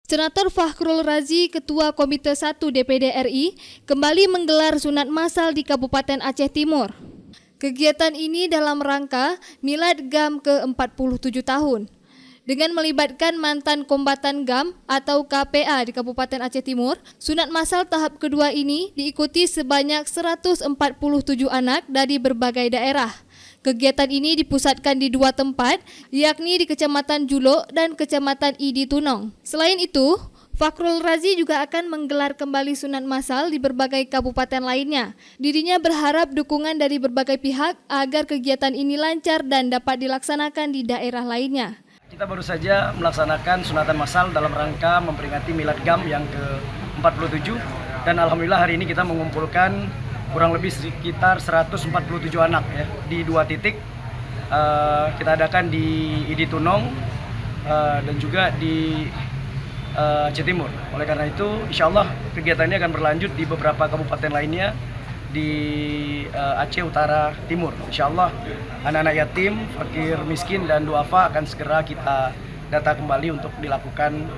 Senator Fakhrul Razi, Ketua Komite 1 DPD RI, kembali menggelar sunat massal di Kabupaten Aceh Timur. Kegiatan ini dalam rangka Milad GAM ke-47 tahun. Dengan melibatkan mantan kombatan GAM atau KPA di Kabupaten Aceh Timur, sunat massal tahap kedua ini diikuti sebanyak 147 anak dari berbagai daerah. Kegiatan ini dipusatkan di 2 tempat, yakni di Kecamatan Julok dan Kecamatan Idi Tunong. Selain itu, Fakhrul Razi juga akan menggelar kembali sunat massal di berbagai kabupaten lainnya. Dirinya berharap dukungan dari berbagai pihak agar kegiatan ini lancar dan dapat dilaksanakan di daerah lainnya. Kita baru saja melaksanakan sunatan massal dalam rangka memperingati Milad GAM yang ke-47 dan alhamdulillah hari ini kita mengumpulkan kurang lebih sekitar 147 anak ya di 2 titik. Kita adakan di Idi Tunong dan juga di Aceh Timur. Oleh karena itu, insya Allah kegiatan ini akan berlanjut di beberapa kabupaten lainnya di Aceh Utara Timur. Insya Allah anak-anak yatim, fakir miskin dan duafa akan segera kita data kembali untuk dilakukan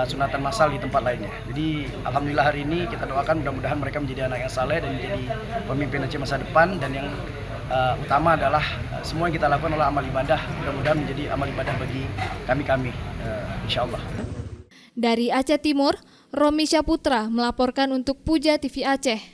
sunatan massal di tempat lainnya. Jadi alhamdulillah hari ini kita doakan mudah-mudahan mereka menjadi anak yang saleh dan menjadi pemimpin Aceh masa depan, dan yang utama adalah semua yang kita lakukan adalah amal ibadah, mudah-mudahan menjadi amal ibadah bagi kami insya Allah. Dari Aceh Timur, Romi Syaputra melaporkan untuk Puja TV Aceh.